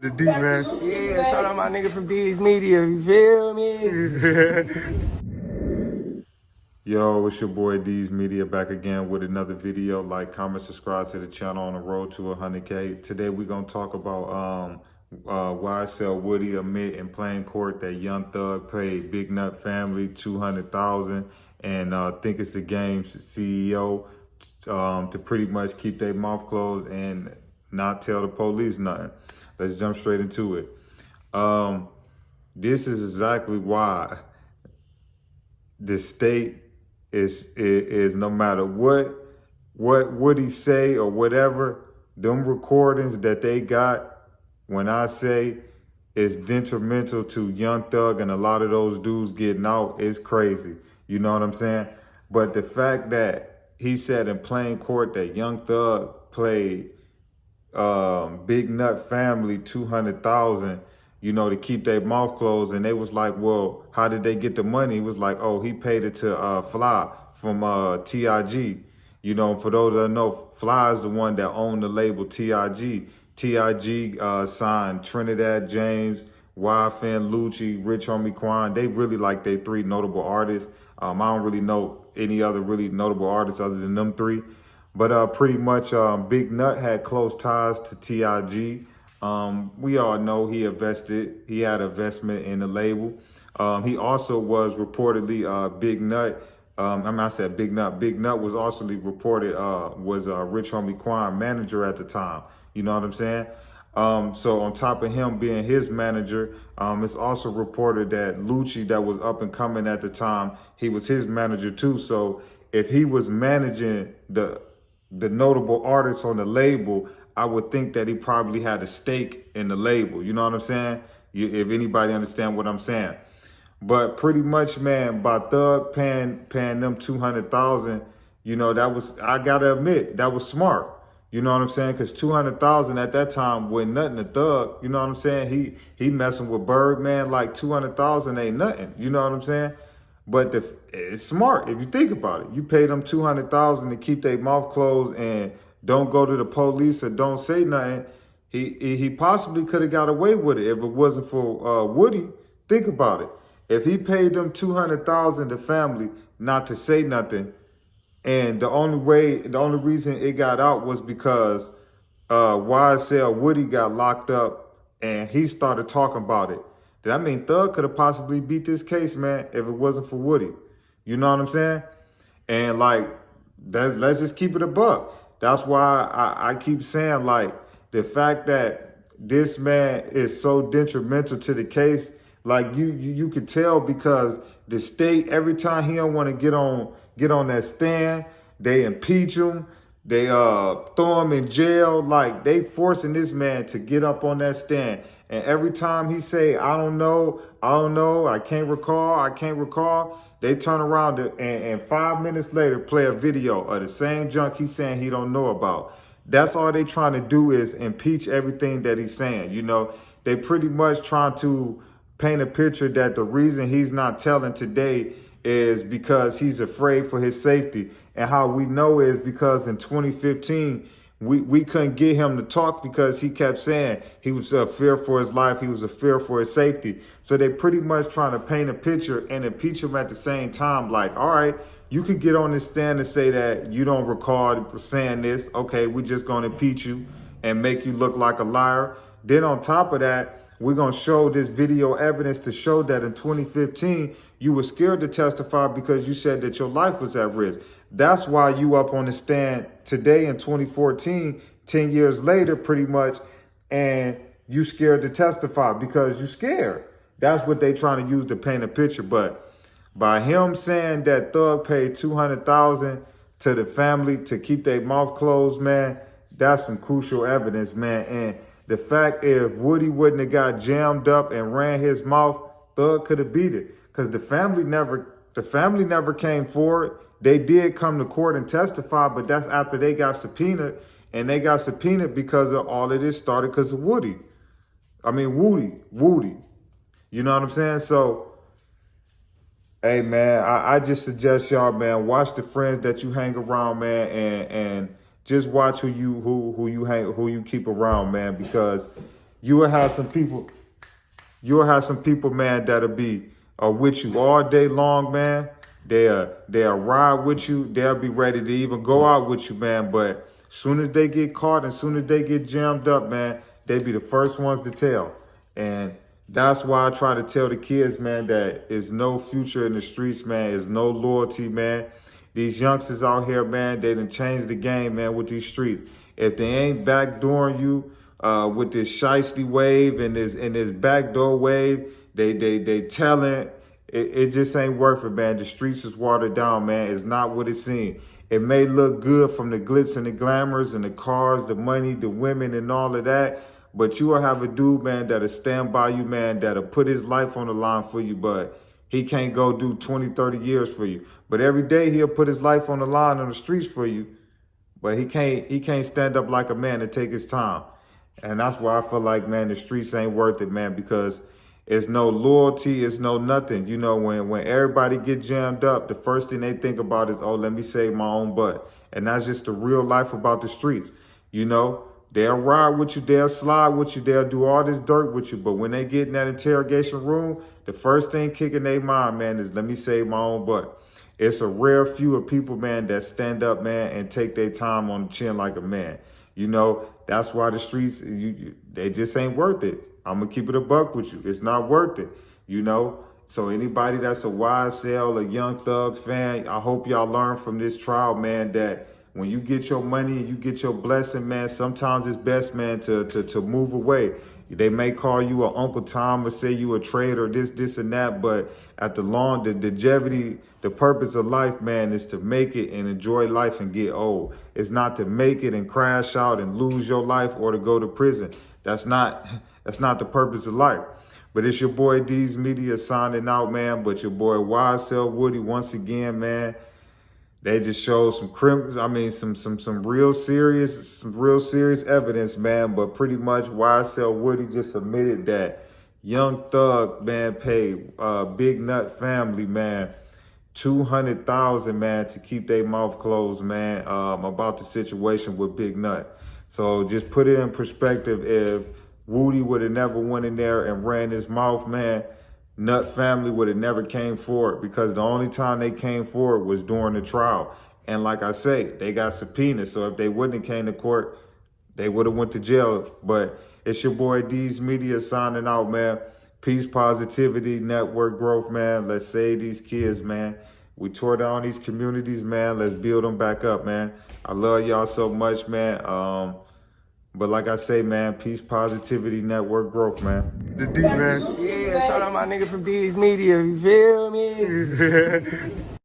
The D, man. Yeah, shout out my nigga from D's Media, you feel me? Yo, it's your boy D's Media back again with another video. Like, comment, subscribe to the channel on the road to 100K. Today we're gonna talk about YSL Woody admit in plain court that Young Thug paid Big Nut family $200,000 and think it's the game's CEO to pretty much keep their mouth closed and not tell the police nothing. Let's jump straight into it. This is exactly why the state is no matter what Woody say or whatever, them recordings that they got, when I say it's detrimental to Young Thug and a lot of those dudes getting out, it's crazy. You know what I'm saying? But the fact that he said in plain court that Young Thug played Big Nut family 200,000, you know, to keep their mouth closed, and they was like, well, how did they get the money? He was like, oh, he paid it to Fly from TIG. You know, for those that know, Fly is the one that owned the label TIG. TIG signed Trinidad James, YFN Lucci, Rich Homie Quan. They really like they three notable artists. I don't really know any other really notable artists other than them three. But pretty much Big Nut had close ties to TIG. We all know he invested. He had investment in the label. He also was reportedly Big Nut. I said Big Nut. Big Nut was also reported was Rich Homie Quan manager at the time. You know what I'm saying? So on top of him being his manager, it's also reported that Lucci, that was up and coming at the time, he was his manager too. So if he was managing the notable artists on the label, I would think that he probably had a stake in the label. You know what I'm saying? If anybody understand what I'm saying. But pretty much, man, by Thug paying them 200,000, you know, I gotta admit, that was smart. You know what I'm saying? Because 200,000 at that time wasn't nothing to Thug. You know what I'm saying? He messing with Birdman, like 200,000 ain't nothing. You know what I'm saying? But it's smart if you think about it. You pay them 200,000 to keep their mouth closed and don't go to the police or don't say nothing. He possibly could have got away with it if it wasn't for Woody. Think about it. If he paid them 200,000 to family not to say nothing, and the only reason it got out was because YSL Woody got locked up and he started talking about it. I mean, Thug could have possibly beat this case, man, if it wasn't for Woody. You know what I'm saying? And like, let's just keep it a buck. That's why I keep saying, like, the fact that this man is so detrimental to the case, like you could tell, because the state, every time he don't want to get on that stand, they impeach him. They throw him in jail. Like, they forcing this man to get up on that stand. And every time he say, I don't know, I can't recall, they turn around and 5 minutes later play a video of the same junk he's saying he don't know about. That's all they trying to do, is impeach everything that he's saying. You know, they pretty much trying to paint a picture that the reason he's not telling today is because he's afraid for his safety. And how we know is because in 2015, we couldn't get him to talk because he kept saying he was a fear for his life. He was a fear for his safety. So they pretty much trying to paint a picture and impeach him at the same time. Like, all right, you could get on this stand and say that you don't recall saying this. Okay, we're just going to impeach you and make you look like a liar. Then on top of that, we're going to show this video evidence to show that in 2015, you were scared to testify because you said that your life was at risk. That's why you up on the stand today in 2014, 10 years later, pretty much, and you scared to testify because you scared. That's what they trying to use to paint a picture. But by him saying that Thug paid 200,000 to the family to keep their mouth closed, man, that's some crucial evidence, man. And the fact, if Woody wouldn't have got jammed up and ran his mouth, Thug could have beat it. Because the family never came forward. They did come to court and testify, but that's after they got subpoenaed. And they got subpoenaed because of all of this started because of Woody. I mean, Woody. You know what I'm saying? So, hey, man, I just suggest y'all, man, watch the friends that you hang around, man, and just watch who you keep around, man, because you will have some people. You'll have some people, man, that'll be with you all day long, man. They'll ride with you. They'll be ready to even go out with you, man. But soon as they get caught and soon as they get jammed up, man, they be the first ones to tell. And that's why I try to tell the kids, man, that there's no future in the streets, man. There's no loyalty, man. These youngsters out here, man, they done changed the game, man, with these streets. If they ain't backdooring you with this shiesty wave and this backdoor wave, they telling it just ain't worth it, man. The streets is watered down, man. It's not what it seems. It may look good from the glitz and the glamours and the cars, the money, the women and all of that, but you will have a dude, man, that'll stand by you, man, that'll put his life on the line for you, but he can't go do 20, 30 years for you. But every day he'll put his life on the line on the streets for you, but he can't stand up like a man and take his time. And that's why I feel like, man, the streets ain't worth it, man, because it's no loyalty, it's no nothing. You know, when everybody get jammed up, the first thing they think about is, oh, let me save my own butt. And that's just the real life about the streets. You know, they'll ride with you, they'll slide with you, they'll do all this dirt with you. But when they get in that interrogation room, the first thing kicking their mind, man, is let me save my own butt. It's a rare few of people, man, that stand up, man, and take their time on the chin like a man. You know, that's why the streets, they just ain't worth it. I'm going to keep it a buck with you. It's not worth it, you know. So anybody that's a YSL, a Young Thug fan, I hope y'all learn from this trial, man, that when you get your money and you get your blessing, man, sometimes it's best, man, to move away. They may call you an Uncle Tom or say you a traitor, this and that, but at the longevity, the purpose of life, man, is to make it and enjoy life and get old. It's not to make it and crash out and lose your life or to go to prison. That's not the purpose of life. But it's your boy D's Media signing out, man. But your boy YSL Woody once again, man. They just showed some real serious evidence, man. But pretty much YSL Woody just admitted that Young Thug, man, paid Big Nut family, man, $200,000, man, to keep their mouth closed, man, about the situation with Big Nut. So just put it in perspective. If Woody would have never went in there and ran his mouth, man, Nut family would have never came forward, because the only time they came forward was during the trial. And like I say, they got subpoenaed. So if they wouldn't have came to court, they would have went to jail. But it's your boy D's Media signing out, man. Peace, positivity, network growth, man. Let's save these kids, man. We tore down these communities, man. Let's build them back up, man. I love y'all so much, man. But like I say, man, peace, positivity, network growth, man. The D, man. Yeah, shout out my nigga from D's Media, you feel me?